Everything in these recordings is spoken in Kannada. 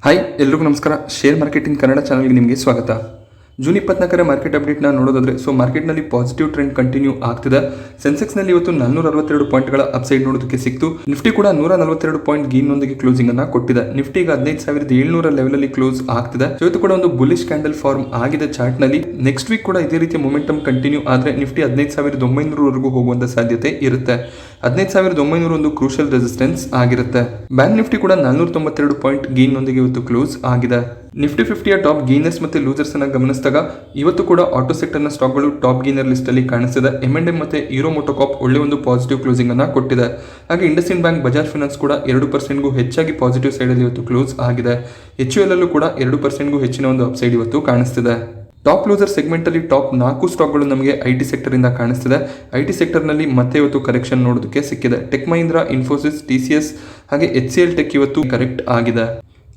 ಹಾಯ್ ಎಲ್ರಿಗೂ ನಮಸ್ಕಾರ. ಶೇರ್ ಮಾರ್ಕೆಟಿಂಗ್ ಕನ್ನಡ ಚಾನಲ್ಗೆ ನಿಮಗೆ ಸ್ವಾಗತ. ಜೂನ್ 24ರ ಮಾರ್ಕೆಟ್ ಅಪ್ಡೇಟ್ನ ನೋಡೋದಾದ್ರೆ ಮಾರ್ಕೆಟ್ನಲ್ಲಿ ಪಾಸಿಟಿವ್ ಟ್ರೆಂಡ್ ಕಂಟಿನ್ಯೂ ಆಗ್ತಿದೆ. ಸೆನ್ಸೆಕ್ಸ್ನಲ್ಲಿ ಇವತ್ತು 462 ಪಾಯಿಂಟ್ಗಳ ಅಪ್ಸೈಡ್ ನೋಡೋದಕ್ಕೆ ಸಿಕ್ತು. ನಿಫ್ಟಿ ಕೂಡ 142 ಪಾಯಿಂಟ್ ಗೇನ್ನೊಂದಿಗೆ ಕ್ಲೋಸಿಂಗ್ ಅನ್ನ ಕೊಟ್ಟಿದೆ. ನಿಫ್ಟಿ ಈಗ 15,700 ಲೆವೆಲ್ ಅಲ್ಲಿ ಕ್ಲೋಸ್ ಆಗ್ತಿದೆ. ಇವತ್ತು ಕೂಡ ಒಂದು ಬುಲಿಶ್ ಕ್ಯಾಂಡಲ್ ಫಾರ್ಮ್ ಆಗಿದೆ ಚಾರ್ಟ್ ನಲ್ಲಿ. ನೆಕ್ಸ್ಟ್ ವೀಕ್ ಕೂಡ ಇದೇ ರೀತಿಯ ಮೊಮೆಂಟಮ್ ಕಂಟಿನ್ಯೂ ಆದ್ರೆ ನಿಫ್ಟಿ 15,900 ವರೆಗೂ ಹೋಗುವಂತ ಸಾಧ್ಯತೆ ಇರುತ್ತೆ. 15,900 ಒಂದು ಕ್ರೂಷಿಯಲ್ ರೆಸಿಸ್ಟೆನ್ಸ್ ಆಗಿರುತ್ತೆ. ಬ್ಯಾಂಕ್ ನಿಫ್ಟಿ ಕೂಡ 492 ಪಾಯಿಂಟ್ ಗೇನ್ ನೊಂದಿಗೆ ಇವತ್ತು ಕ್ಲೋಸ್ ಆಗಿದೆ. ನಿಫ್ಟಿ 50ಯ ಟಾಪ್ ಗೇನರ್ಸ್ ಮತ್ತೆ ಲೂಸರ್ಸ್ ಅನ್ನ ಗಮನಿಸಿದಾಗ ಇವತ್ತು ಕೂಡ ಆಟೋ ಸೆಕ್ಟರ್ ನ ಸ್ಟಾಕ್ ಗಳು ಟಾಪ್ ಗೇನರ್ ಲಿಸ್ಟ್ ಅಲ್ಲಿ ಕಾಣಿಸ್ತಿದೆ. M&M ಮತ್ತೆ ಯೂರೋ ಮೋಟೋಕಾರ್ಪ್ ಒಳ್ಳೆ ಒಂದು ಪಾಸಿಟಿವ್ ಕ್ಲೋಸಿಂಗ್ ಅನ್ನ ಕೊಟ್ಟಿದೆ. ಹಾಗೆ ಇಂಡಸ್ಇಂಡ್ ಬ್ಯಾಂಕ್, ಬಜಾಜ್ ಫೈನಾನ್ಸ್ ಕೂಡ 2% ಗೂ ಹೆಚ್ಚಾಗಿ ಪಾಸಿಟಿವ್ ಸೈಡ್ ಅಲ್ಲಿ ಇವತ್ತು ಕ್ಲೋಸ್ ಆಗಿದೆ. HUL ಅಲ್ಲೂ ಕೂಡ 2% ಗೂ ಹೆಚ್ಚಿನ ಒಂದು ಅಪ್ಸೈಡ್ ಇವತ್ತು ಕಾಣಿಸ್ತಿದೆ. ಟಾಪ್ ಲೂಸರ್ ಸೆಗ್ಮೆಂಟ್ ಅಲ್ಲಿ ಟಾಪ್ 4 ಸ್ಟಾಕ್ಗಳು ನಮಗೆ ಐಟಿ ಸೆಕ್ಟರ್ ಇಂದ ಕಾಣಿಸ್ತಿದೆ. ಐಟಿ ಸೆಕ್ಟರ್ ನಲ್ಲಿ ಮತ್ತೆ ಇವತ್ತು ಕರೆಕ್ಷನ್ ನೋಡೋದಕ್ಕೆ ಸಿಕ್ಕಿದೆ. ಟೆಕ್ ಮಹೀಂದ್ರ, ಇನ್ಫೋಸಿಸ್, TCS ಹಾಗೆ HCL ಟೆಕ್ ಇವತ್ತು ಕರೆಕ್ಟ್ ಆಗಿದೆ.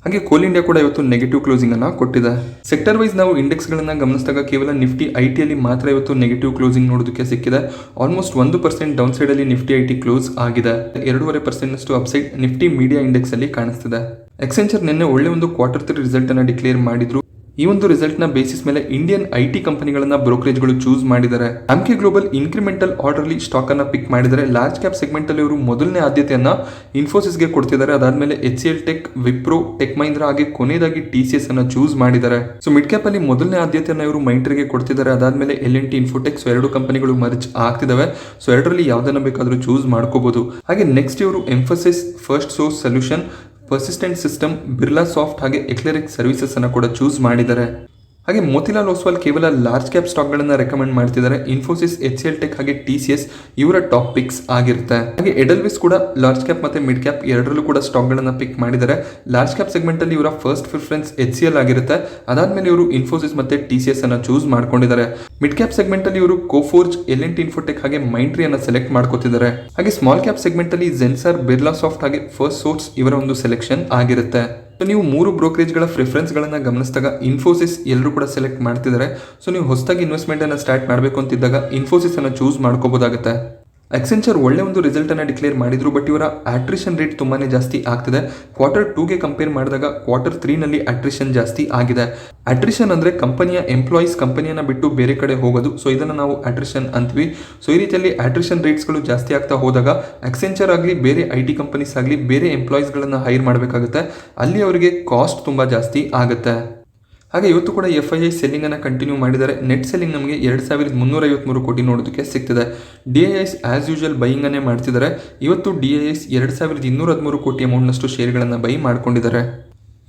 ಹಾಗೆ ಕೋಲ್ ಇಂಡಿಯಾ ಕೂಡ ಇವತ್ತು ನೆಗೆಟಿವ್ ಕ್ಲೋಸಿಂಗ್ ಅನ್ನ ಕೊಟ್ಟಿದೆ. ಸೆಕ್ಟರ್ ವೈಸ್ ನಾವು ಇಂಡೆಕ್ಸ್ ಗಳನ್ನ ಗಮನಿಸಿದಾಗ ಕೇವಲ ನಿಫ್ಟಿ ಐಟಿಯಲ್ಲಿ ಮಾತ್ರ ಇವತ್ತು ನೆಗೆಟಿವ್ ಕ್ಲೋಸಿಂಗ್ ನೋಡೋದಕ್ಕೆ ಸಿಕ್ಕಿದೆ. ಆಲ್ಮೋಸ್ಟ್ 1% ಡೌನ್ ಸೈಡ್ ಅಲ್ಲಿ ನಿಫ್ಟಿ ಐಟಿ ಕ್ಲೋಸ್ ಆಗಿದೆ. 2.5% ನಷ್ಟು ಅಪ್ಸೈಡ್ ನಿಫ್ಟಿ ಮೀಡಿಯಾ ಇಂಡೆಕ್ಸ್ ಅಲ್ಲಿ ಕಾಣಿಸ್ತಿದೆ. ಎಕ್ಸೆಂಚರ್ ನಿನ್ನೆ ಒಳ್ಳೆ ಒಂದು Q3 ರಿಸಲ್ಟ್ ಅನ್ನ ಡಿಕ್ಲೇರ್ ಮಾಡಿದ್ರು. ಈ ಒಂದು ರಿಸಲ್ಟ್ ನ ಬೇಸಿಸ್ ಮೇಲೆ ಇಂಡಿಯನ್ ಐಟಿ ಕಂಪನಿಗಳನ್ನ ಬ್ರೋಕರೇಜ್ಗಳು ಚೂಸ್ ಮಾಡಿದ್ದಾರೆ. ಆಮ್ಕೆ ಗ್ಲೋಬಲ್ ಇನ್ಕ್ರಿಮೆಂಟಲ್ ಆರ್ಡರ್ ಅಲ್ಲಿ ಸ್ಟಾಕ್ ಅನ್ನ ಪಿಕ್ ಮಾಡಿದರೆ ಲಾರ್ಜ್ ಕ್ಯಾಪ್ ಸೆಗ್ಮೆಂಟ್ ಅಲ್ಲಿ ಅವರು ಮೊದಲನೇ ಆದ್ಯತೆಯನ್ನ ಇನ್ಫೋಸಿಸ್ಗೆ ಕೊಡ್ತಿದ್ದಾರೆ. ಅದಾದ್ಮೇಲೆ HCL tech, Wipro, tech Mahindra ಹಾಗೆ ಕೊನೆಯದಾಗಿ TCS ಅನ್ನ ಚೂಸ್ ಮಾಡಿದ್ದಾರೆ. ಸೊ ಮಿಡ್ ಕ್ಯಾಪ್ ಅಲ್ಲಿ ಮೊದಲನೇ ಆದ್ಯತೆಯನ್ನ ಇವರು ಮೈಂಟ್ರಿಗೆ ಕೊಡ್ತಿದ್ದಾರೆ. ಅದಾದ್ಮೇಲೆ L&T, ಇನ್ಫೋಟೆಕ್, ಸೊ 2 ಕಂಪನಿಗಳು ಮರ್ಜ್ ಆಗ್ತಿದಾವೆ. ಸೊ ಎರಡರಲ್ಲಿ ಯಾವ್ದನ್ನ ಬೇಕಾದ್ರೂ ಚೂಸ್ ಮಾಡ್ಕೋಬಹುದು. ಹಾಗೆ ನೆಕ್ಸ್ಟ್ ಇವರು emphasis, first source solution, persistent system, Birla soft ಹಾಗೆ ಎಕ್ಲೆರಿಕ್ ಸರ್ವಿಸಸ್ ಅನ್ನು ಕೂಡ ಚೂಸ್ ಮಾಡಿದ್ದಾರೆ. ಹಾಗೆ ಮೋತಿಲಾಲ್ ಓಸ್ವಾಲ್ ಕೇವಲ ಲಾರ್ಜ್ ಕ್ಯಾಪ್ ಸ್ಟಾಕ್ ಗಳನ್ನ ರೆಕಮೆಂಡ್ ಮಾಡ್ತಿದ್ದಾರೆ. ಇನ್ಫೋಸಿಸ್, HCL ಟೆಕ್ ಹಾಗೆ TCS ಇವರ ಟಾಪ್ ಪಿಕ್ಸ್ ಆಗಿರುತ್ತೆ. ಹಾಗೆ ಎಡೆಲ್ವಿಸ್ ಕೂಡ ಲಾರ್ಜ್ ಕ್ಯಾಪ್ ಮತ್ತೆ ಮಿಡ್ ಕ್ಯಾಪ್ ಎರಡರಲ್ಲೂ ಕೂಡ ಸ್ಟಾಕ್ ಗಳನ್ನ ಪಿಕ್ ಮಾಡಿದ್ದಾರೆ. ಲಾರ್ಜ್ ಕ್ಯಾಪ್ ಸೆಗ್ಮೆಂಟ್ ಅಲ್ಲಿ ಇವರ ಫಸ್ಟ್ ಪ್ರಿಫರೆನ್ಸ್ HCL ಆಗಿರುತ್ತೆ. ಅದಾದ್ಮೇಲೆ ಇವರು ಇನ್ಫೋಸಿಸ್ ಮತ್ತೆ TCS ಅನ್ನ ಚೂಸ್ ಮಾಡ್ಕೊಂಡಿದ್ದಾರೆ. ಮಿಡ್ ಕ್ಯಾಪ್ ಸೆಗ್ಮೆಂಟ್ ಅಲ್ಲಿ ಇವರು ಕೋಫೋರ್ಜ್, L&T ಇನ್ಫೋಟೆಕ್ ಹಾಗೆ ಮೈಂಟ್ರಿ ಅನ್ನ ಸೆಲೆಕ್ಟ್ ಮಾಡ್ಕೋತಿದ್ದಾರೆ. ಹಾಗೆ ಸ್ಮಾಲ್ ಕ್ಯಾಪ್ ಸೆಗ್ಮೆಂಟ್ ಅಲ್ಲಿ ಜೆನ್ಸರ್, ಬಿರ್ಲಾ ಸಾಫ್ಟ್ ಹಾಗೆ ಫಸ್ಟ್ ಸೋರ್ಸ್ ಇವರ ಒಂದು ಸೆಲೆಕ್ಷನ್ ಆಗಿರುತ್ತೆ. ನೀವು 3 ಬ್ರೋಕರೇಜ್ ಗಳ ಪ್ರಿಫರೆನ್ಸ್ ಗಳನ್ನ ಗಮನಿಸಿದಾಗ ಇನ್ಫೋಸಿಸ್ ಎಲ್ಲರೂ ಕೂಡ ಸೆಲೆಕ್ಟ್ ಮಾಡ್ತಿದ್ದಾರೆ. ಸೊ ನೀವು ಹೊಸದಾಗಿ ಇನ್ವೆಸ್ಟ್ಮೆಂಟ್ ಅನ್ನ ಸ್ಟಾರ್ಟ್ ಮಾಡಬೇಕು ಅಂತಿದ್ದಾಗ ಇನ್ಫೋಸಿಸ್ ಅನ್ನ ಚೂಸ್ ಮಾಡ್ಕೋಬಹುದಾಗುತ್ತೆ. ಎಕ್ಸೆಂಚರ್ ಒಳ್ಳೆ ಒಂದು ರಿಸಲ್ಟ್ ಅನ್ನ ಡಿಕ್ಲೇರ್ ಮಾಡಿದ್ರು, ಬಟ್ ಇವರ ಅಟ್ರಿಷನ್ ರೇಟ್ ತುಂಬಾನೇ ಜಾಸ್ತಿ ಆಗ್ತಿದೆ. Q2 ಗೆ ಕಂಪೇರ್ ಮಾಡಿದಾಗ Q3 ನಲ್ಲಿ ಅಟ್ರಿಷನ್ ಜಾಸ್ತಿ ಆಗಿದೆ. ಅಟ್ರಿಷನ್ ಅಂದ್ರೆ ಕಂಪನಿಯ ಎಂಪ್ಲಾಯೀಸ್ ಕಂಪನಿಯನ್ನ ಬಿಟ್ಟು ಬೇರೆ ಕಡೆ ಹೋಗೋದು. ಸೊ ಇದನ್ನ ನಾವು ಅಟ್ರಿಷನ್ ಅಂತೀವಿ. ಸೊ ಈ ರೀತಿಯಲ್ಲಿ ಅಟ್ರಿಷನ್ ರೇಟ್ಸ್ ಗಳು ಜಾಸ್ತಿ ಆಗ್ತಾ ಹೋದಾಗ ಎಕ್ಸೆಂಚರ್ ಆಗಲಿ, ಬೇರೆ ಐಟಿ ಕಂಪನೀಸ್ ಆಗಲಿ ಬೇರೆ ಎಂಪ್ಲಾಯೀಸ್ ಗಳನ್ನ ಹೈರ್ ಮಾಡಬೇಕಾಗುತ್ತೆ. ಅಲ್ಲಿ ಅವರಿಗೆ ಕಾಸ್ಟ್ ತುಂಬಾ ಜಾಸ್ತಿ ಆಗುತ್ತೆ. ಹಾಗೆ ಇವತ್ತು ಕೂಡ FII ಸೆಲ್ಲಿಂಗ್ ಅನ್ನ ಕಂಟಿನ್ಯೂ ಮಾಡಿದ್ದಾರೆ. ನೆಟ್ ಸೆಲ್ಲಿಂಗ್ ನಮಗೆ 2,353 ಕೋಟಿ ನೋಡೋದಕ್ಕೆ ಸಿಗ್ತಿದೆ. DIS ಆಸ್ ಯೂಶುವಲ್ ಬೈಯಿಂಗ್ ಅನ್ನೇ ಮಾಡ್ತಿದ್ದಾರೆ. ಇವತ್ತು DIS 2,213 ಕೋಟಿ ಅಮೌಂಟ್ ನಷ್ಟು ಶೇರ್ಗಳನ್ನ ಬೈ ಮಾಡ್ಕೊಂಡಿದ್ದಾರೆ.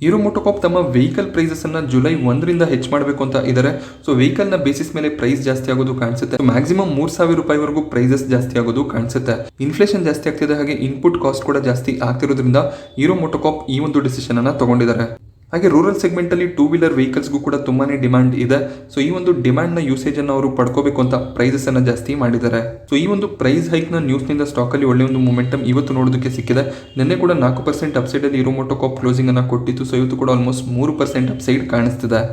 ಯೂರೋ ಮೋಟೋಕಾರ್ಪ್ ತಮ್ಮ ವೆಹಿಕಲ್ ಪ್ರೈಸಸ್ ಅನ್ನ ಜುಲೈ 1ರಿಂದ ಹೆಚ್ಚು ಮಾಡಬೇಕು ಅಂತ ಇದ್ದಾರೆ. ಸೊ ವೆಹಿಕಲ್ ನ ಬೇಸಿಸ್ ಮೇಲೆ ಪ್ರೈಸ್ ಜಾಸ್ತಿ ಆಗೋದು ಕಾಣಿಸುತ್ತೆ. ಮ್ಯಾಕ್ಸಿಮಮ್ 3,000 ರೂಪಾಯಿವರೆಗೂ ಪ್ರೈಸಸ್ ಜಾಸ್ತಿ ಆಗೋದು ಕಾಣಿಸುತ್ತೆ. ಇನ್ಫ್ಲೇಷನ್ ಜಾಸ್ತಿ ಆಗ್ತಿದೆ, ಹಾಗೆ ಇನ್ಪುಟ್ ಕಾಸ್ಟ್ ಕೂಡ ಜಾಸ್ತಿ ಆಗ್ತಿರೋದ್ರಿಂದ ಯೂರೋ ಮೋಟೋಕಾರ್ಪ್ ಈ ಒಂದು ಡಿಸಿಷನ್ ಅನ್ನ ತಗೊಂಡಿದ್ದಾರೆ. ಹಾಗೆ ರೂರಲ್ ಸೆಗ್ಮೆಂಟ್ ಅಲ್ಲಿ 2 ವೀಲರ್ ವೆಹಿಕಲ್ಸ್ಗೂ ಕೂಡ ತುಂಬಾನೇ ಡಿಮಾಂಡ್ ಇದೆ. ಸೊ ಈ ಒಂದು ಡಿಮಾಂಡ್ ನ ಯೂಸೇಜ್ ಅನ್ನು ಅವರು ಪಡ್ಕೋಬೇಕು ಅಂತ ಪ್ರೈಸಸ್ ಅನ್ನ ಜಾಸ್ತಿ ಮಾಡಿದ್ದಾರೆ. ಸೊ ಈ ಒಂದು ಪ್ರೈಸ್ ಹೈಕ್ ನ ನ್ಯೂಸ್ ನಿಂದ ಸ್ಟಾಕ್ ಅಲ್ಲಿ ಒಳ್ಳೆ ಒಂದು ಮೊಮೆಂಟಮ್ ಇವತ್ತು ನೋಡೋದಕ್ಕೆ ಸಿಕ್ಕಿದೆ. ನಿನ್ನೆ ಕೂಡ 4% ಅಪ್ಸೈಡ್ ಅಲ್ಲಿ ಯೂರೋ ಮೋಟೋಕಾರ್ಪ್ ಕ್ಲೋಸಿಂಗ್ ಅನ್ನ ಕೊಟ್ಟಿತ್ತು. ಸೊ ಇವತ್ತು ಕೂಡ ಆಲ್ಮೋಸ್ಟ್ 3% ಅಪ್ಸೈಡ್ ಕಾಣಿಸ್ತಿದೆ.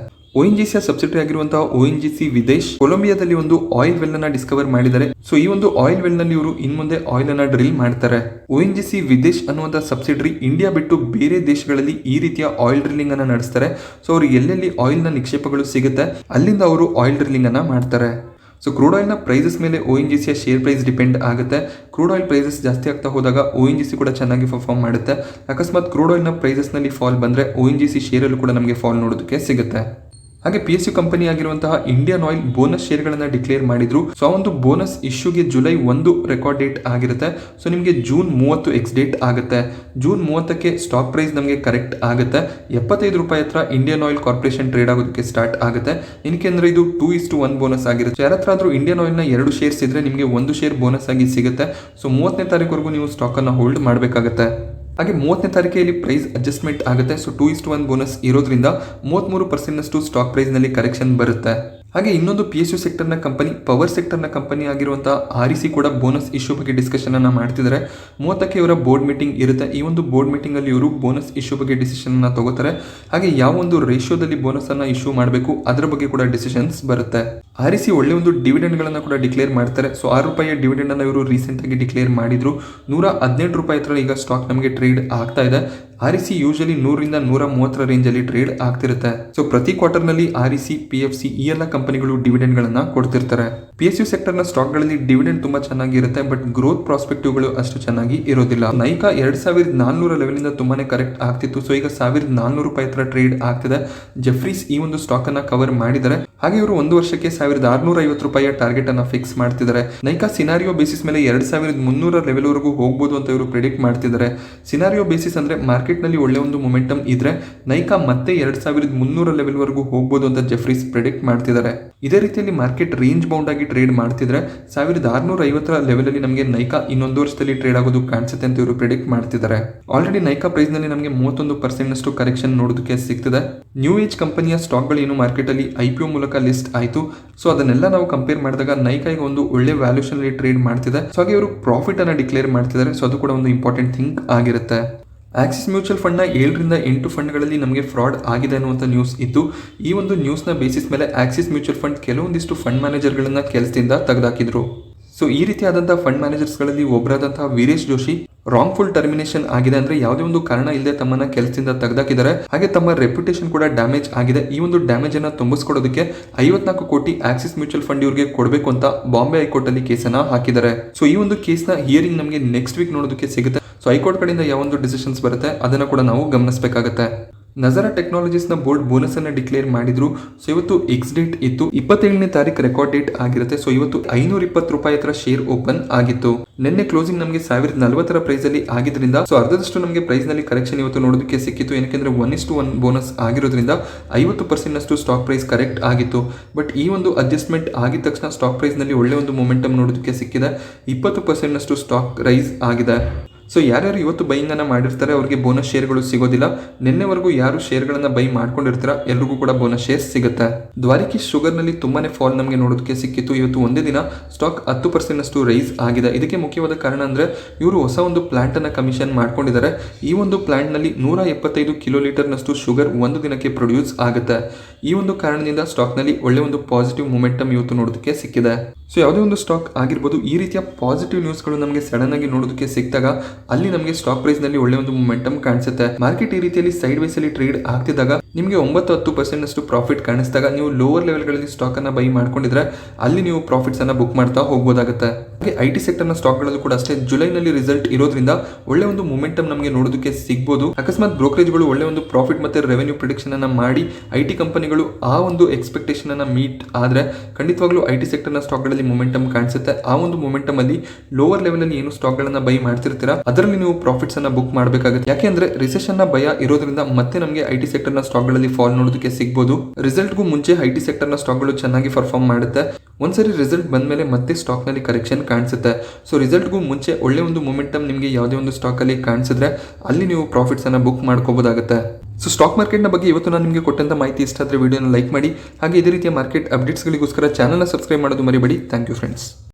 ONGC ಸಬ್ಸಿಡರಿ ಆಗಿರುವಂತಹ ONGC ವಿದೇಶ್ ಕೊಲಂಬಿಯಾದಲ್ಲಿ ಒಂದು ಆಯಿಲ್ ವೆಲ್ ಅನ್ನ ಡಿಸ್ಕವರ್ ಮಾಡಿದ್ದಾರೆ. ಸೊ ಈ ಒಂದು ಆಯಿಲ್ ವೆಲ್ ನಲ್ಲಿ ಇವರು ಇನ್ಮುಂದೆ ಆಯಿಲ್ ಅನ್ನ ಡ್ರಿಲ್ ಮಾಡ್ತಾರೆ. ONGC ವಿದೇಶ್ ಅನ್ನುವಂತಹ ಸಬ್ಸಿಡರಿ ಇಂಡಿಯಾ ಬಿಟ್ಟು ಬೇರೆ ದೇಶಗಳಲ್ಲಿ ಈ ರೀತಿಯ ಆಯಿಲ್ ಡ್ರಿಲ್ಲಿಂಗ್ ಅನ್ನ ನಡೆಸ್ತಾರೆ. ಸೊ ಅವರು ಎಲ್ಲೆಲ್ಲಿ ಆಯಿಲ್ ನ ನಿಕ್ಷೇಪಗಳು ಸಿಗುತ್ತೆ ಅಲ್ಲಿಂದ ಅವರು ಆಯಿಲ್ ಡ್ರಿಲ್ಲಿಂಗ್ ಅನ್ನ ಮಾಡ್ತಾರೆ. ಸೊ ಕ್ರೂಡ್ ಆಯಿಲ್ ನ ಪ್ರೈಸಸ್ ಮೇಲೆ ONGC ಶೇರ್ ಪ್ರೈಸ್ ಡಿಪೆಂಡ್ ಆಗುತ್ತೆ. ಕ್ರೂಡ್ ಆಯಿಲ್ ಪ್ರೈಸಸ್ ಜಾಸ್ತಿ ಆಗ್ತಾ ಹೋದಾಗ ONGC ಕೂಡ ಚೆನ್ನಾಗಿ ಪರ್ಫಾರ್ಮ್ ಮಾಡುತ್ತೆ. ಅಕಸ್ಮಾತ್ ಕ್ರೂಡ್ ಆಯಿಲ್ ನ ಪ್ರೈಸಸ್ ನಲ್ಲಿ ಫಾಲ್ ಬಂದ್ರೆ ONGC ಶೇರ್ ಅಲ್ಲೂ ಕೂಡ ನಮಗೆ ಫಾಲ್ ನೋಡೋದಕ್ಕೆ ಸಿಗುತ್ತೆ. ಹಾಗೆ PSU ಕಂಪನಿ ಆಗಿರುವಂತಹ ಇಂಡಿಯನ್ ಆಯಿಲ್ ಬೋನಸ್ ಶೇರ್ಗಳನ್ನ ಡಿಕ್ಲೇರ್ ಮಾಡಿದ್ರು. ಸೊ ಆ ಒಂದು ಬೋನಸ್ ಇಶ್ಯೂಗೆ ಜುಲೈ 1 ರೆಕಾರ್ಡ್ ಡೇಟ್ ಆಗಿರುತ್ತೆ. ಸೊ ನಿಮಗೆ ಜೂನ್ 30 ಎಕ್ಸ್ ಡೇಟ್ ಆಗುತ್ತೆ. ಜೂನ್ 30ಕ್ಕೆ ಸ್ಟಾಕ್ ಪ್ರೈಸ್ ನಮಗೆ ಕರೆಕ್ಟ್ ಆಗುತ್ತೆ. 75 ರೂಪಾಯಿ ಹತ್ರ ಇಂಡಿಯನ್ ಆಯಿಲ್ ಕಾರ್ಪೊರೇಷನ್ ಟ್ರೇಡ್ ಆಗೋದಕ್ಕೆ ಸ್ಟಾರ್ಟ್ ಆಗುತ್ತೆ. ಏನಕ್ಕೆ ಇದು 2:1 ಬೋನಸ್ ಆಗಿರುತ್ತೆ. ಯಾರ ಹತ್ರ ಆದ್ರೂ ಇಂಡಿಯನ್ ಆಯಿಲ್ ನ 2 ಶೇರ್ಸ್ ಇದ್ರೆ ನಿಮಗೆ 1 ಶೇರ್ ಬೋನಸ್ ಆಗಿ ಸಿಗುತ್ತೆ. ಸೊ 30ನೇ ತಾರೀಕುವರೆಗೂ ನೀವು ಸ್ಟಾಕ್ ಅನ್ನ ಹೋಲ್ಡ್ ಮಾಡಬೇಕಾಗುತ್ತೆ. ಹಾಗೆ 30ನೇ ತಾರೀಕಿನಲ್ಲಿ ಪ್ರೈಸ್ ಅಡ್ಜಸ್ಟ್ಮೆಂಟ್ ಆಗುತ್ತೆ. ಸೊ 2:1 ಬೋನಸ್ ಇರೋದ್ರಿಂದ 33% ನಷ್ಟು ಸ್ಟಾಕ್ ಪ್ರೈಸ್ ನಲ್ಲಿ ಕರೆಕ್ಷನ್ ಬರುತ್ತೆ. ಹಾಗೆ ಇನ್ನೊಂದು PSU ಸೆಕ್ಟರ್ನ ಕಂಪನಿ ಪವರ್ ಸೆಕ್ಟರ್ನ ಕಂಪನಿ ಆಗಿರುವಂತಹ REC ಕೂಡ ಬೋನಸ್ ಇಶ್ಯೂ ಬಗ್ಗೆ ಡಿಸ್ಕಷನ್ ಅನ್ನ ಮಾಡ್ತಿದ್ದಾರೆ. 30ಕ್ಕೆ ಇವರ ಬೋರ್ಡ್ ಮೀಟಿಂಗ್ ಇರುತ್ತೆ. ಈ ಒಂದು ಬೋರ್ಡ್ ಮೀಟಿಂಗ್ ಅಲ್ಲಿ ಇವರು ಬೋನಸ್ ಇಶ್ಯೂ ಬಗ್ಗೆ ಡಿಸಿಷನ್ ಅನ್ನ ತಗೋತಾರೆ. ಹಾಗೆ ಯಾವ ಒಂದು ರೇಷಿಯೋದಲ್ಲಿ ಬೋನಸ್ ಅನ್ನ ಇಶ್ಯೂ ಮಾಡಬೇಕು ಅದರ ಬಗ್ಗೆ ಕೂಡ ಡಿಸಿಷನ್ಸ್ ಬರುತ್ತೆ. REC ಒಳ್ಳೆ ಒಂದು ಡಿವಿಡೆಂಡ್ ಗಳನ್ನ ಕೂಡ ಡಿಕ್ಲೇರ್ ಮಾಡ್ತಾರೆ. ಸೊ ₹6 ಡಿವಿಡೆಂಡ್ ಅನ್ನ ಇವರು ರೀಸೆಂಟ್ ಆಗಿ ಡಿಕ್ಲೇರ್ ಮಾಡಿದ್ರು. ₹118 ಹತ್ರ ಈಗ ಸ್ಟಾಕ್ ನಮಗೆ ಟ್ರೇಡ್ ಆಗ್ತಾ ಇದೆ. REC ಯೂಶಲಿ 100 ರಿಂದ 130 ರೇಂಜ್ ಅಲ್ಲಿ ಟ್ರೇಡ್ ಆಗ್ತಿರುತ್ತೆ. ಸೊ ಪ್ರತಿ ಕ್ವಾರ್ಟರ್ ನಲ್ಲಿ REC, PFC ಈ ಎಲ್ಲ ಕಂಪನಿಗಳು ಡಿವಿಡೆಂಡ್ ಗಳನ್ನ ಕೊಡ್ತಿರ್ತಾರೆ. PSU ಸೆಕ್ಟರ್ ನ ಸ್ಟಾಕ್ ಗಳಲ್ಲಿ ಡಿವಿಡೆಂಡ್ ತುಂಬಾ ಚೆನ್ನಾಗಿರುತ್ತೆ, ಬಟ್ ಗ್ರೋತ್ ಪ್ರಾಸ್ಪೆಕ್ಟಿವ್ ಗಳು ಅಷ್ಟು ಚೆನ್ನಾಗಿ ಇರೋದಿಲ್ಲ. ನೈಕಾ 2400 ಲೆವೆಲ್ ಇಂದ ತುಂಬಾನೇ ಕರೆಕ್ಟ್ ಆಗ್ತಿತ್ತು. ಸೊ ಈಗ ₹1400 ಹತ್ರ ಟ್ರೇಡ್ ಆಗ್ತಿದೆ. ಜೆಫ್ರೀಸ್ ಈ ಒಂದು ಸ್ಟಾಕ್ ಅನ್ನ ಕವರ್ ಮಾಡಿದ್ದಾರೆ. ಹಾಗೆ ಇವರು ಒಂದು ವರ್ಷಕ್ಕೆ ₹1650 ಟಾರ್ಗೆಟ್ ಅನ್ನ ಫಿಕ್ಸ್ ಮಾಡ್ತಿದ್ದಾರೆ. ನೈಕಾ ಸಿನಾರಿಯೋ ಬೇಸಿಸ್ ಮೇಲೆ 2300 ಲೆವೆಲ್ ವರೆಗೂ ಹೋಗಬಹುದು ಅಂತ ಇವರು ಪ್ರೆಡಿಕ್ಟ್ ಮಾಡ್ತಿದ್ದಾರೆ. ಸಿನಾರಿಯೋ ಬೇಸಿಸ್ ಅಂದ್ರೆ ಮಾರ್ಕೆಟ್ ನಲ್ಲಿ ಒಳ್ಳೆ ಒಂದು ಮೊಮೆಂಟಮ್ ಇದ್ರೆ ನೈಕಾ ಮತ್ತೆ 2300 ಲೆವೆಲ್ ವರೆಗೂ ಹೋಗಬಹುದು ಅಂತ ಜೆಫ್ರೀಸ್ ಪ್ರೆಡಿಕ್ಟ್ ಮಾಡ್ತಿದ್ದಾರೆ. ಇದೇ ರೀತಿಯಲ್ಲಿ ಮಾರ್ಕೆಟ್ ರೇಂಜ್ ಬೌಂಡ್ ಆಗಿ ಟ್ರೇಡ್ ಮಾಡ್ತಿದ್ರೆ 1650 ಲೆವೆಲ್ ಅಲ್ಲಿ ನಮಗೆ ನೈಕಾ ಇನ್ನೊಂದು ವರ್ಷದಲ್ಲಿ ಟ್ರೇಡ್ ಆಗೋದು ಕಾಣಿಸುತ್ತೆ ಅಂತ ಇವರು ಪ್ರೆಡಿಕ್ಟ್ ಮಾಡ್ತಿದ್ದಾರೆ. ಆಲ್ರೆಡಿ ನೈಕಾ ಪ್ರೈಸ್ ನಲ್ಲಿ ನಮಗೆ 31% ನಷ್ಟು ಕರೆಕ್ಷನ್ ನೋಡೋದಕ್ಕೆ ಸಿಗ್ತಿದೆ. ನ್ಯೂ ಏಜ್ ಕಂಪನಿಯ ಸ್ಟಾಕ್ ಗಳು ಏನು ಮಾರ್ಕೆಟ್ ಅಲ್ಲಿ IPO ಮೂಲಕ ಲಿಸ್ಟ್ ಆಯಿತು. ಸೊ ಅದನ್ನೆಲ್ಲ ನಾವು ಕಂಪೇರ್ ಮಾಡಿದಾಗ ನೈಕಾ ಈಗ ಒಂದು ಒಳ್ಳೆ ವ್ಯಾಲ್ಯೂಷನ್ ಅಲ್ಲಿ ಟ್ರೇಡ್ ಮಾಡ್ತಿದೆ. ಸೊ ಹಾಗೆ ಇವರು ಪ್ರಾಫಿಟ್ ಅನ್ನ ಡಿಕ್ಲೇರ್ ಮಾಡ್ತಿದ್ದಾರೆ. ಸೊ ಅದು ಕೂಡ ಒಂದು ಇಂಪಾರ್ಟೆಂಟ್ ಥಿಂಗ್ ಆಗಿರುತ್ತೆ. ಆಕ್ಸಿಸ್ ಮ್ಯೂಚುವಲ್ ಫಂಡ್ನ 7 ರಿಂದ 8 ಫಂಡ್ಗಳಲ್ಲಿ ನಮಗೆ ಫ್ರಾಡ್ ಆಗಿದೆ ಅನ್ನುವಂಥ ನ್ಯೂಸ್ ಇತ್ತು. ಈ ಒಂದು ನ್ಯೂಸ್ನ ಬೇಸಿಸ್ ಮೇಲೆ ಆಕ್ಸಿಸ್ ಮ್ಯೂಚುವಲ್ ಫಂಡ್ ಕೆಲವೊಂದಿಷ್ಟು ಫಂಡ್ ಮ್ಯಾನೇಜರ್ಗಳನ್ನ ಕೆಲಸದಿಂದ ತೆಗೆದುಹಾಕಿದ್ರು. ಸೊ ಈ ರೀತಿಯಾದಂತಹ ಫಂಡ್ ಮ್ಯಾನೇಜರ್ಸ್ಗಳಲ್ಲಿ ಒಬ್ಬರಾದಂತಹ ವೀರೇಶ್ ಜೋಶಿ ರಾಂಗ್ಫುಲ್ ಟರ್ಮಿನೇಷನ್ ಆಗಿದೆ, ಅಂದ್ರೆ ಯಾವುದೇ ಒಂದು ಕಾರಣ ಇಲ್ಲದೆ ತಮ್ಮನ್ನ ಕೆಲಸದಿಂದ ತೆಗೆದುಹಾಕಿದ್ದಾರೆ. ಹಾಗೆ ತಮ್ಮ ರೆಪ್ಯುಟೇಷನ್ ಕೂಡ ಡ್ಯಾಮೇಜ್ ಆಗಿದೆ. ಈ ಒಂದು ಡ್ಯಾಮೇಜ್ ಅನ್ನ ತುಂಬಿಸ್ಕೊಡೋದಕ್ಕೆ 54 ಕೋಟಿ ಆಕ್ಸಿಸ್ ಮ್ಯೂಚುವಲ್ ಫಂಡ್ ಇವರಿಗೆ ಕೊಡಬೇಕು ಅಂತ ಬಾಂಬೆ ಹೈಕೋರ್ಟ್ ಅಲ್ಲಿ ಕೇಸನ್ನ ಹಾಕಿದ್ದಾರೆ. ಸೊ ಈ ಒಂದು ಕೇಸ್ನ ಹಿಯರಿಂಗ್ ನಮಗೆ ನೆಕ್ಸ್ಟ್ ವೀಕ್ ನೋಡೋದಕ್ಕೆ ಸಿಗುತ್ತೆ. ಸೊ ಹೈಕೋರ್ಟ್ ಕಡೆಯಿಂದ ಯಾವೊಂದು ಡಿಸಿಷನ್ಸ್ ಬರುತ್ತೆ ಅದನ್ನು ಕೂಡ ನಾವು ಗಮನಿಸಬೇಕಾಗುತ್ತೆ. ನಜರಾ ಟೆಕ್ನಾಲಜೀಸ್ ನ ಬೋರ್ಡ್ ಬೋನಸ್ ಅನ್ನ ಡಿಕ್ಲೇರ್ ಮಾಡಿದ್ರು. ಸೊ ಇವತ್ತು ಎಕ್ಸ್ ಡೇಟ್ ಇತ್ತು, 27ನೇ ತಾರೀಕು ರೆಕಾರ್ಡ್ ಡೇಟ್ ಆಗಿರುತ್ತೆ. ಸೊ ಇವತ್ತು ₹520 ಹತ್ರ ಶೇರ್ ಓಪನ್ ಆಗಿತ್ತು. ನಿನ್ನೆ ಕ್ಲೋಸಿಂಗ್ ನಮಗೆ 1040 ಪ್ರೈಸ್ ಅಲ್ಲಿ ಆಗಿದ್ರಿಂದ ಸೊ ಅರ್ಧದಷ್ಟು ನಮಗೆ ಪ್ರೈಸ್ ನಲ್ಲಿ ಕರೆಕ್ಷನ್ ಇವತ್ತು ನೋಡೋದಕ್ಕೆ ಸಿಕ್ಕಿತ್ತು. ಏನಕ್ಕೆ 1:1 ಬೋನಸ್ ಆಗಿರೋದ್ರಿಂದ 50% ನಷ್ಟು ಸ್ಟಾಕ್ ಪ್ರೈಸ್ ಕರೆಕ್ಟ್ ಆಗಿತ್ತು. ಬಟ್ ಈ ಒಂದು ಅಡ್ಜಸ್ಟ್ಮೆಂಟ್ ಆಗಿದ ತಕ್ಷಣ ಸ್ಟಾಕ್ ಪ್ರೈಸ್ ನಲ್ಲಿ ಒಳ್ಳೆ ಒಂದು ಮೊಮೆಂಟಮ್ ನೋಡೋದಕ್ಕೆ ಸಿಕ್ಕಿದೆ. 20% ನಷ್ಟು ಸ್ಟಾಕ್ ರೈಸ್ ಆಗಿದೆ. ಸೊ ಯಾರ್ಯಾರು ಇವತ್ತು ಬೈಯಿಂಗ್ ಅನ್ನ ಮಾಡಿರ್ತಾರೆ ಅವರಿಗೆ ಬೋನಸ್ ಶೇರ್ಗಳು ಸಿಗೋದಿಲ್ಲ. ನಿನ್ನೆವರೆಗೂ ಯಾರು ಶೇರ್ಗಳನ್ನ ಬೈ ಮಾಡ್ಕೊಂಡಿರ್ತಾರ ಎಲ್ರಿಗೂ ಕೂಡ ಬೋನಸ್ ಶೇರ್ ಸಿಗುತ್ತೆ. ದ್ವಾರಿಕೀಶ್ ಶುಗರ್ ನಲ್ಲಿ ತುಂಬಾನೇ ಫಾಲ್ ನಮಗೆ ನೋಡೋದಕ್ಕೆ ಸಿಕ್ಕಿತ್ತು. ಇವತ್ತು ಒಂದೇ ದಿನ ಸ್ಟಾಕ್ 10% ನಷ್ಟು ರೈಸ್ ಆಗಿದೆ. ಇದಕ್ಕೆ ಮುಖ್ಯವಾದ ಕಾರಣ ಅಂದ್ರೆ ಇವರು ಹೊಸ ಒಂದು ಪ್ಲಾಂಟ್ ಅನ್ನ ಕಮಿಷನ್ ಮಾಡ್ಕೊಂಡಿದ್ದಾರೆ. ಈ ಒಂದು ಪ್ಲಾಂಟ್ ನಲ್ಲಿ 175 ಕಿಲೋಲೀಟರ್ ನಷ್ಟು ಶುಗರ್ ಒಂದು ದಿನಕ್ಕೆ ಪ್ರೊಡ್ಯೂಸ್ ಆಗುತ್ತೆ. ಈ ಒಂದು ಕಾರಣದಿಂದ ಸ್ಟಾಕ್ ನಲ್ಲಿ ಒಳ್ಳೆ ಒಂದು ಪಾಸಿಟಿವ್ ಮೊಮೆಂಟಮ್ ಇವತ್ತು ನೋಡೋದಕ್ಕೆ ಸಿಕ್ಕಿದೆ. ಸೊ ಯಾವುದೇ ಒಂದು ಸ್ಟಾಕ್ ಆಗಿರ್ಬೋದು, ಈ ರೀತಿಯ ಪಾಸಿಟಿವ್ ನ್ಯೂಸ್ಗಳು ನಮಗೆ ಸಡನ್ ಆಗಿ ನೋಡೋದಕ್ಕೆ ಸಿಕ್ಕಿದಾಗ ಅಲ್ಲಿ ನಮಗೆ ಸ್ಟಾಕ್ ಪ್ರೈಸ್ ನಲ್ಲಿ ಒಳ್ಳೆ ಒಂದು ಮೊಮೆಂಟಮ್ ಕಾಣಿಸುತ್ತೆ. ಮಾರ್ಕೆಟ್ ಈ ರೀತಿಯಲ್ಲಿ ಸೈಡ್ ವೈಸ್ ಅಲ್ಲಿ ಟ್ರೇಡ್ ಆಗ್ತಿದ್ದಾಗ ನಿಮಗೆ 9-10% ನಷ್ಟು ಪ್ರಾಫಿಟ್ ಕಾಣಿಸಿದಾಗ ನೀವು ಲೋವರ್ ಲೆವೆಲ್ ಗಳಲ್ಲಿ ಸ್ಟಾಕ್ ಅನ್ನ ಬೈ ಮಾಡ್ಕೊಂಡಿದ್ರೆ ಅಲ್ಲಿ ನೀವು ಪ್ರಾಫಿಟ್ಸ್ ಅನ್ನ ಬುಕ್ ಮಾಡ್ತಾ ಹೋಗಬಹುದಾಗುತ್ತೆ. ಹಾಗೆ IT ಸೆಕ್ಟರ್ ನ ಸ್ಟಾಕ್ ಗಳಲ್ಲೂ ಕೂಡ ಅಷ್ಟೇ ಜುಲೈನಲ್ಲಿ ರಿಸಲ್ಟ್ ಇರೋದ್ರಿಂದ ಒಳ್ಳೆ ಒಂದು ಮೊಮೆಂಟಮ್ ನಮಗೆ ನೋಡೋದಕ್ಕೆ ಸಿಗಬಹುದು. ಅಕಸ್ಮಾತ್ ಬ್ರೋಕರೇಜ್ಗಳು ಒಳ್ಳೆ ಒಂದು ಪ್ರಾಫಿಟ್ ಮತ್ತೆ ರೆವೆನ್ಯೂ ಪ್ರಿಡಿಕ್ಷನ್ ಅನ್ನ ಮಾಡಿ IT ಕಂಪನಿಗಳು ಆ ಒಂದು ಎಕ್ಸ್ಪೆಕ್ಟೇಷನ್ ಅನ್ನ ಮೀಟ್ ಆದ್ರೆ ಖಂಡಿತವಾಗ್ಲೂ IT ಸೆಕ್ಟರ್ ನ ಸ್ಟಾಕ್ ಗಳಲ್ಲಿ ಮೊಮೆಂಟಮ್ ಕಾಣಿಸುತ್ತೆ. ಆ ಒಂದು ಮೊಮೆಂಟಮ್ ಅಲ್ಲಿ ಲೋವರ್ ಲೆವೆಲ್ ಅಲ್ಲಿ ಏನು ಸ್ಟಾಕ್ ಗಳನ್ನ ಬೈ ಮಾಡ್ತಿರ್ತೀರಾ ಅದರಲ್ಲಿ ನೀವು ಪ್ರಾಫಿಟ್ಸ್ ಅನ್ನ ಬುಕ್ ಮಾಡಬೇಕಾಗುತ್ತೆ. ಯಾಕೆಂದ್ರೆ ರಿಸೆಷನ್ ನ ಭಯ ಇರೋದ್ರಿಂದ ಮತ್ತೆ ನಮಗೆ IT ಸೆಕ್ಟರ್ ನ ಸ್ಟಾಕ್ ಗಳಲ್ಲಿ ಫಾಲ್ ನೋಡೋದಕ್ಕೆ ಸಿಗಬಹುದು. ರಿಸಲ್ಟ್ ಗೂ ಮುಂಚೆ IT ಸೆಕ್ಟರ್ ನ ಸ್ಟಾಕ್ ಗಳು ಚೆನ್ನಾಗಿ ಪರ್ಫಾರ್ಮ್ ಮಾಡುತ್ತೆ. ಒಂದ್ಸರಿ ರಿಸಲ್ಟ್ ಬಂದ್ಮೇಲೆ ಮತ್ತೆ ಸ್ಟಾಕ್ ನಲ್ಲಿ ಕರೆಕ್ಷನ್ ಕಾಣಿಸುತ್ತೆ. ಸೊ ರಿಸಲ್ಟ್ ಗೂ ಮುಂಚೆ ಒಳ್ಳೆ ಒಂದು ಮೊಮೆಂಟಮ್ ನಿಮಗೆ ಯಾವುದೇ ಒಂದು ಸ್ಟಾಕ್ ಅಲ್ಲಿ ಕಾಣಿಸಿದ್ರೆ ಅಲ್ಲಿ ನೀವು ಪ್ರಾಫಿಟ್ಸ್ ಅನ್ನ ಬುಕ್ ಮಾಡ್ಕೋಬಹುದಾಗುತ್ತೆ. ಸೊ ಸ್ಟಾಕ್ ಮಾರ್ಕೆಟ್ ನ ಬಗ್ಗೆ ಇವತ್ತು ನಾನು ನಿಮಗೆ ಕೊಟ್ಟಂತ ಮಾಹಿತಿ ಇಷ್ಟ ಆದ್ರೆ ವಿಡಿಯೋನ ಲೈಕ್ ಮಾಡಿ. ಹಾಗೆ ಇದೇ ರೀತಿಯ ಮಾರ್ಕೆಟ್ ಅಪ್ಡೇಟ್ಸ್ ಗಳಿಗೋಸ್ಕರ ಚಾನಲ್ ನ ಸಬ್ಸ್ಕ್ರೈಬ್ ಮಾಡೋದು ಮರಿಬೇಡಿ. Thank you friends.